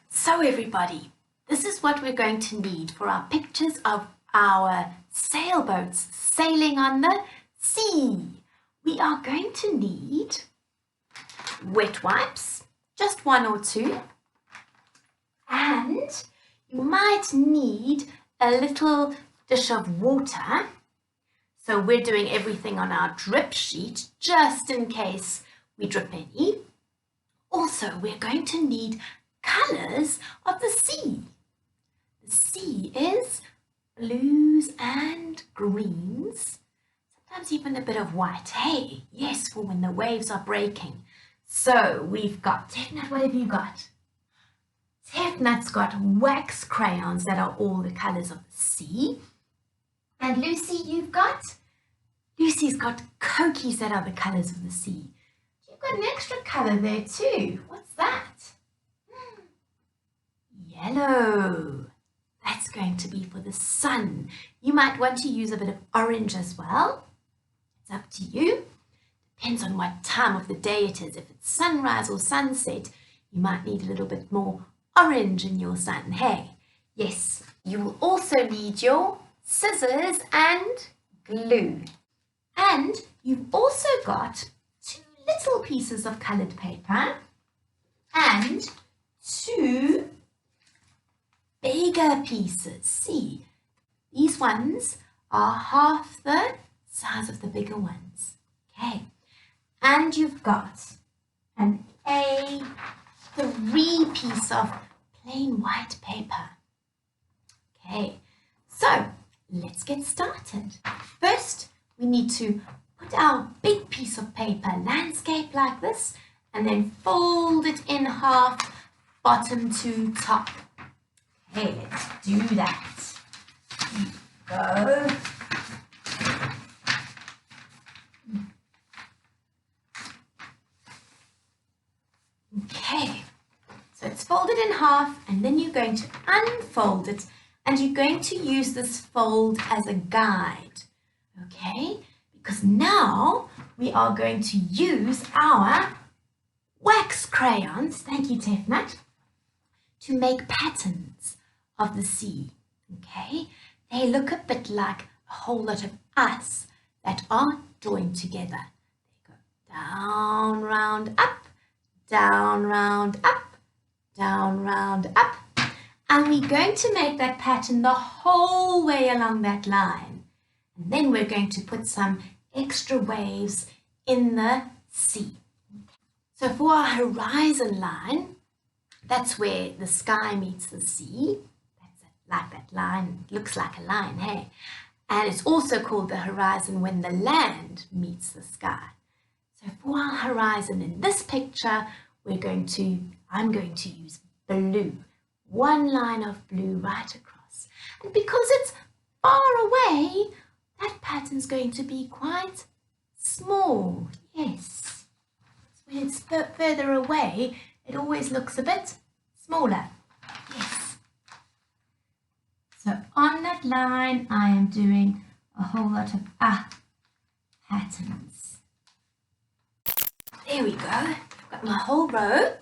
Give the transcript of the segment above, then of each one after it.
So everybody, this is what we're going to need for our pictures of our sailboats sailing on the sea. We are going to need wet wipes, just one or two, and you might need a little dish of water. So we're doing everything on our drip sheet just in case we drip any. Also, we're going to need colours of the sea. The sea is blues and greens, sometimes even a bit of white. Hey, yes, for when the waves are breaking. So we've got, Tefnut, what have you got? Tefnut's got wax crayons that are all the colours of the sea. And Lucy, Lucy's got Cokies that are the colours of the sea. You've got an extra colour there too. What's that? Yellow. That's going to be for the sun. You might want to use a bit of orange as well. It's up to you. Depends on what time of the day it is. If it's sunrise or sunset, you might need a little bit more orange in your sun. Hey, yes, you will also need your scissors and glue. And you've also got two little pieces of coloured paper and two bigger pieces. See, these ones are half the size of the bigger ones. Okay, and you've got an A3 piece of plain white paper. Okay, so let's get started. First, we need to put our big piece of paper landscape like this and then fold it in half, bottom to top. Okay, let's do that. Go. Okay, so it's folded in half and then you're going to unfold it and you're going to use this fold as a guide, okay? Because now we are going to use our wax crayons, thank you Tefnut, to make patterns of the sea, okay? They look a bit like a whole lot of us that are joined together. They go down, round, up, down, round, up, down, round, up. And we're going to make that pattern the whole way along that line. And then we're going to put some extra waves in the sea. So for our horizon line, that's where the sky meets the sea. That's like that line, it looks like a line, hey? And it's also called the horizon when the land meets the sky. So for our horizon in this picture, I'm going to use blue. One line of blue right across. And because it's far away, that pattern's going to be quite small. Yes. When it's further away, it always looks a bit smaller. Yes. So on that line, I am doing a whole lot of patterns. There we go. I've got my whole row.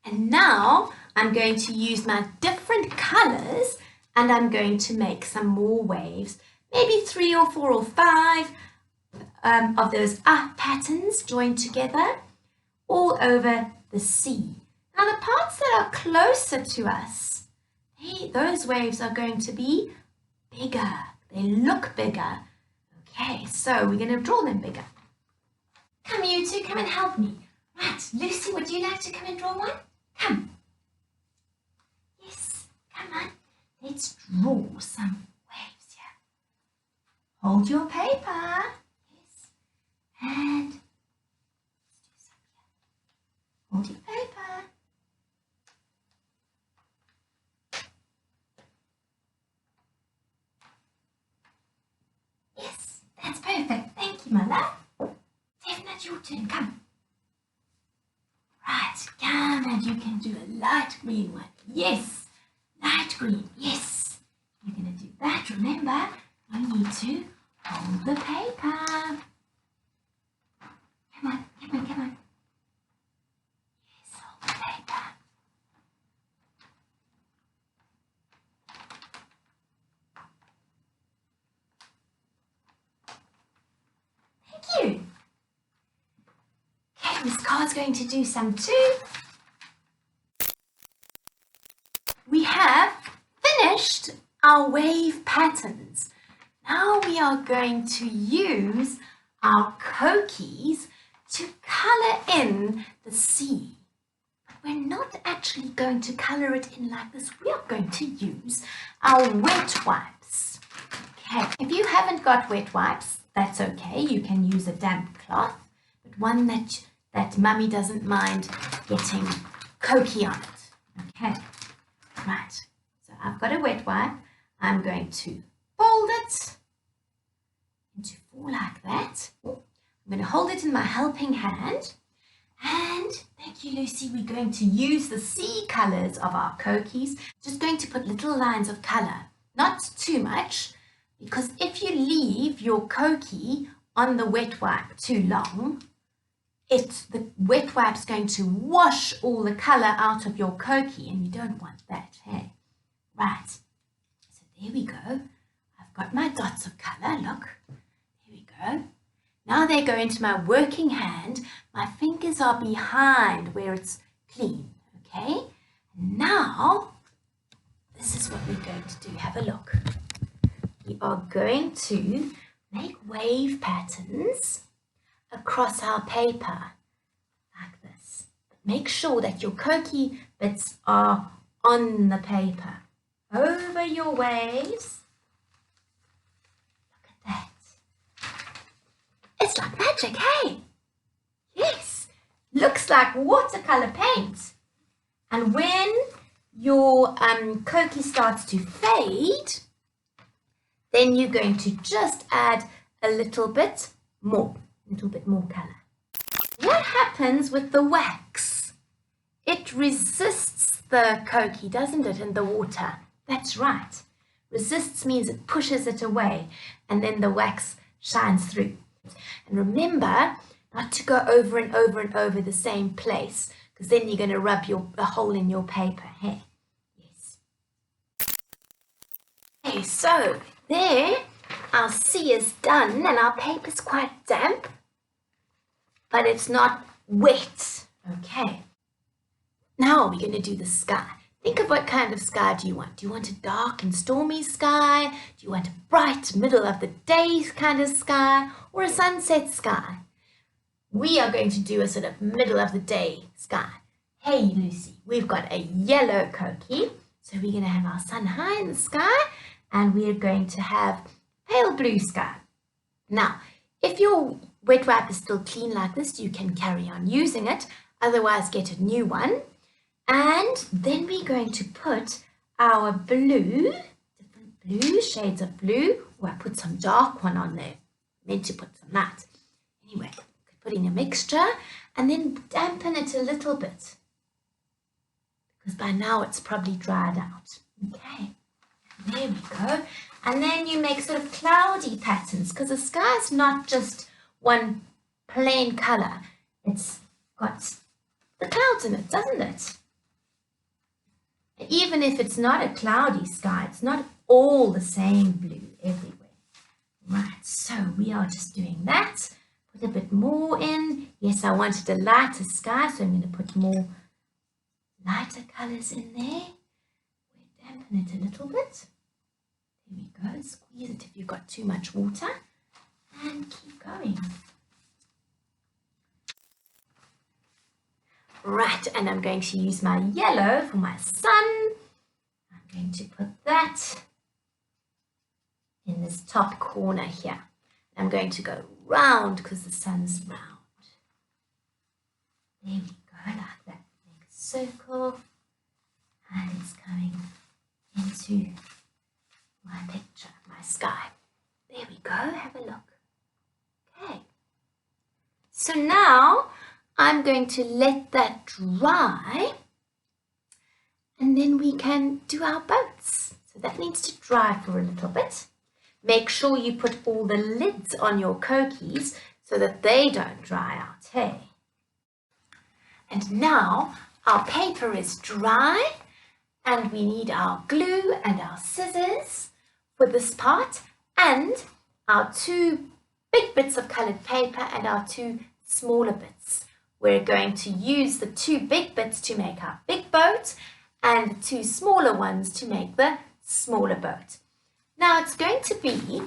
And now I'm going to use my different colours and I'm going to make some more waves, maybe 3 or 4 or 5 of those patterns joined together all over the sea. Now the parts that are closer to us, those waves are going to be bigger. They look bigger. Okay, so we're going to draw them bigger. Come you two, come and help me. Right, Lucy, would you like to come and draw one? Come. Yes, come on. Let's draw some waves here. Hold your paper. Yes. And let's do some here. Hold your paper. Yes, that's perfect. Thank you, my love. Tefnut, your turn. Come. Right, come and you can do a light green one. Yes, light green, yes. You're going to do that. Remember, you need to hold the paper. Come on, come on, come on. Yes, hold the paper. Miss Car's going to do some too. We have finished our wave patterns. Now we are going to use our Kokies to colour in the sea. But we're not actually going to colour it in like this. We are going to use our wet wipes. Okay, if you haven't got wet wipes, that's okay. You can use a damp cloth, but one that Mummy doesn't mind getting Kokie on it. Okay, right. So I've got a wet wipe. I'm going to fold it into four like that. I'm going to hold it in my helping hand. And thank you, Lucy. We're going to use the sea colours of our Kokies. Just going to put little lines of colour, not too much, because if you leave your Kokie on the wet wipe too long, the wet wipe's going to wash all the colour out of your Kokie, and you don't want that, hey? Right, so there we go. I've got my dots of colour, look. There we go. Now they go into my working hand. My fingers are behind where it's clean, okay? Now, this is what we're going to do. Have a look. We are going to make wave patterns across our paper like this. But make sure that your Kokie bits are on the paper. Over your waves. Look at that. It's like magic, hey? Yes, looks like watercolor paint. And when your Kokie starts to fade, then you're going to just add a little bit more color. What happens with the wax? It resists the Kokie, doesn't it, in the water? That's right. Resists means it pushes it away and then the wax shines through. And remember not to go over and over and over the same place, because then you're going to rub a hole in your paper. Hey, yes. Okay, so there our sea is done and our paper's quite damp, but it's not wet. Okay. Now we're going to do the sky. Think of what kind of sky do you want? Do you want a dark and stormy sky? Do you want a bright, middle of the day kind of sky? Or a sunset sky? We are going to do a sort of middle of the day sky. Hey, Lucy, we've got a yellow Kokie. So we're going to have our sun high in the sky and we're going to have pale blue sky. Now, if your wet wipe is still clean like this, you can carry on using it. Otherwise, get a new one. And then we're going to put our blue, different blue, shades of blue. Oh, I put some dark one on there. Meant to put some light. Anyway, put in a mixture and then dampen it a little bit. Because by now it's probably dried out. Okay, there we go. And then you make sort of cloudy patterns because the sky is not just one plain colour. It's got the clouds in it, doesn't it? Even if it's not a cloudy sky, it's not all the same blue everywhere. Right, so we are just doing that. Put a bit more in. Yes, I wanted a lighter sky, so I'm going to put more lighter colours in there. We dampen it a little bit. There we go. Squeeze it if you've got too much water. And keep going. Right, and I'm going to use my yellow for my sun. I'm going to put that in this top corner here. I'm going to go round because the sun's round. There we go, like that. Make a circle and it's coming into my picture, my sky. There we go, have a look. Okay. So now I'm going to let that dry and then we can do our boats. So that needs to dry for a little bit. Make sure you put all the lids on your Kokies so that they don't dry out, hey? And now our paper is dry and we need our glue and our scissors for this part and our two big bits of coloured paper and our two smaller bits. we're going to use the 2 big bits to make our big boat and the 2 smaller ones to make the smaller boat. Now it's going to be,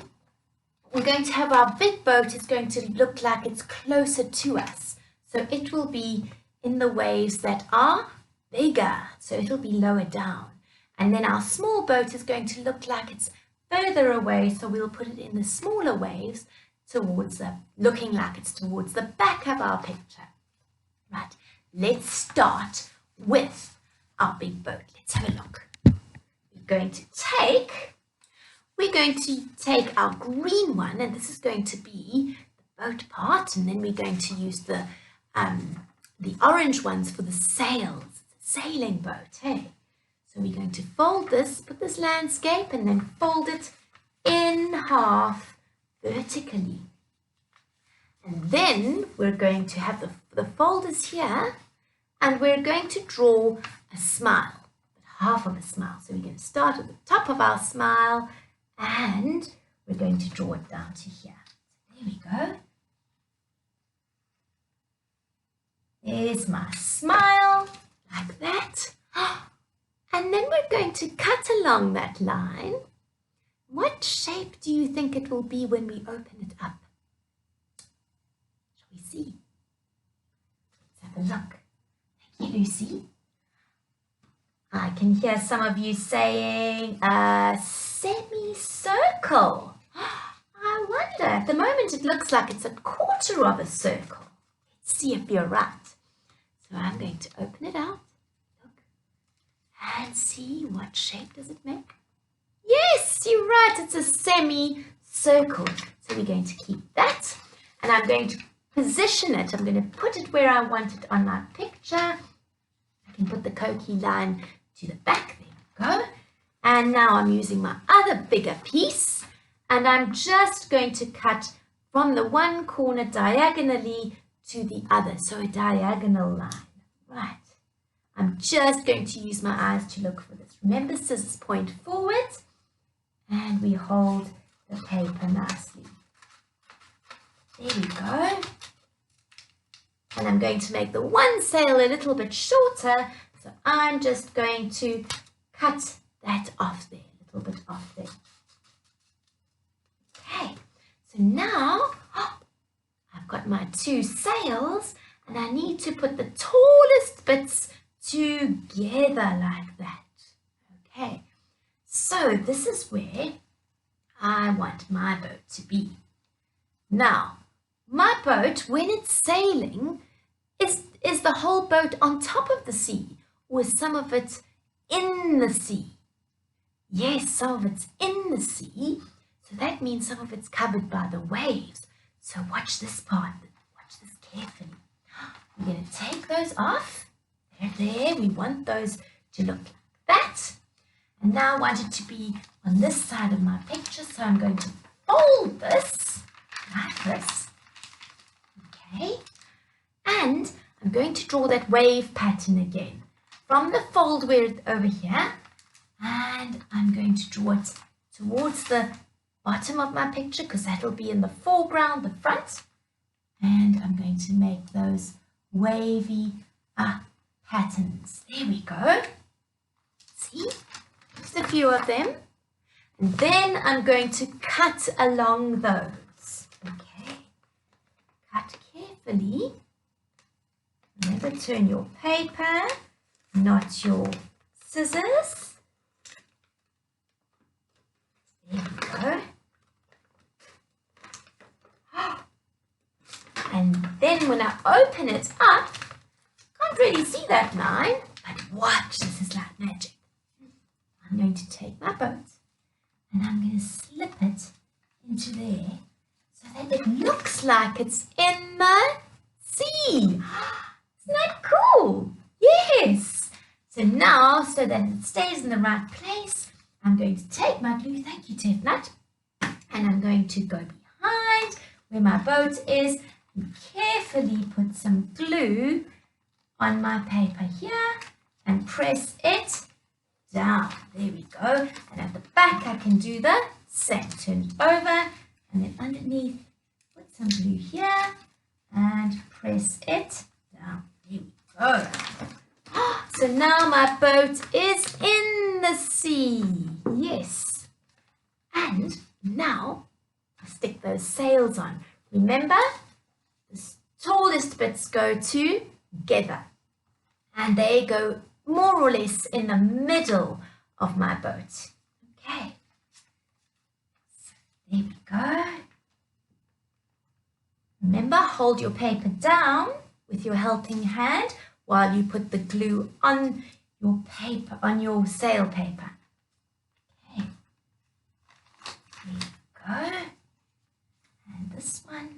we're going to have our big boat is going to look like it's closer to us. So it will be in the waves that are bigger, so it'll be lower down. And then our small boat is going to look like it's further away, so we'll put it in the smaller waves towards the, looking like it's towards the back of our picture. Right, let's start with our big boat. Let's have a look. We're going to take our green one, and this is going to be the boat part, and then we're going to use the orange ones for the sails, sailing boat, hey? So we're going to fold this, put this landscape, and then fold it in half vertically. And then we're going to have the folders here, and we're going to draw a smile, half of a smile. So we're going to start at the top of our smile, and we're going to draw it down to here. So there we go. There's my smile, like that. And then we're going to cut along that line. What shape do you think it will be when we open it up? Shall we see? Let's have a look. Thank you, Lucy. I can hear some of you saying a semicircle. I wonder, at the moment it looks like it's a quarter of a circle. Let's see if you're right. So I'm going to open it out, look, and see what shape does it make. Yes, you're right, it's a semicircle. So we're going to keep that, and I'm going to position it. I'm going to put it where I want it on my picture. I can put the Koki line to the back, there we go. And now I'm using my other bigger piece, and I'm just going to cut from the one corner diagonally to the other, so a diagonal line. Right, I'm just going to use my eyes to look for this. Remember, scissors point forward, and we hold the paper nicely. There we go. And I'm going to make the one sail a little bit shorter, so I'm just going to cut that off there, a little bit off there. Okay, so now I've got my 2 sails, and I need to put the tallest bits together like that. Okay, so this is where I want my boat to be. Now, my boat, when it's sailing, is the whole boat on top of the sea, or is some of it in the sea? Yes, some of it's in the sea, so that means some of it's covered by the waves. So watch this part, watch this carefully. We're going to take those off. They're there. We want those to look like that. And now I want it to be on this side of my picture, so I'm going to fold this like this. Okay. And I'm going to draw that wave pattern again from the fold where it's over here. And I'm going to draw it towards the bottom of my picture, because that'll be in the foreground, the front. And I'm going to make those wavy patterns. There we go. See? Just a few of them. And then I'm going to cut along those. Okay. Cut carefully. Remember, turn your paper, not your scissors. There we go. And then when I open it up, can't really see that line, but watch, this is like magic. I'm going to take my boat and I'm going to slip it into there so that it looks like it's in the sea. Isn't that cool? Yes. So now, so that it stays in the right place, I'm going to take my glue, thank you Tefnut, and I'm going to go behind where my boat is and carefully put some glue on my paper here and press it down. There we go. And at the back I can do the same. Turn it over and then underneath put some glue here and press it down. go. So now my boat is in the sea. Yes. And now I stick those sails on. Remember, the tallest bits go together. And they go more or less in the middle of my boat. Okay. So there we go. Remember, hold your paper down with your helping hand while you put the glue on your paper, on your sail paper. Okay. There you go. And this one.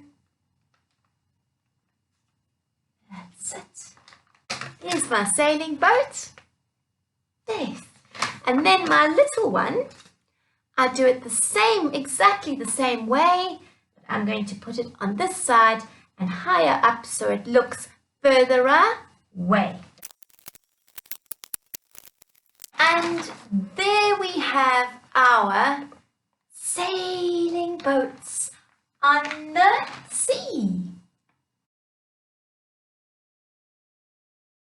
That's it. Here's my sailing boat. There. And then my little one, I do it the same, exactly the same way. But I'm going to put it on this side and higher up so it looks further away. And there we have our sailing boats on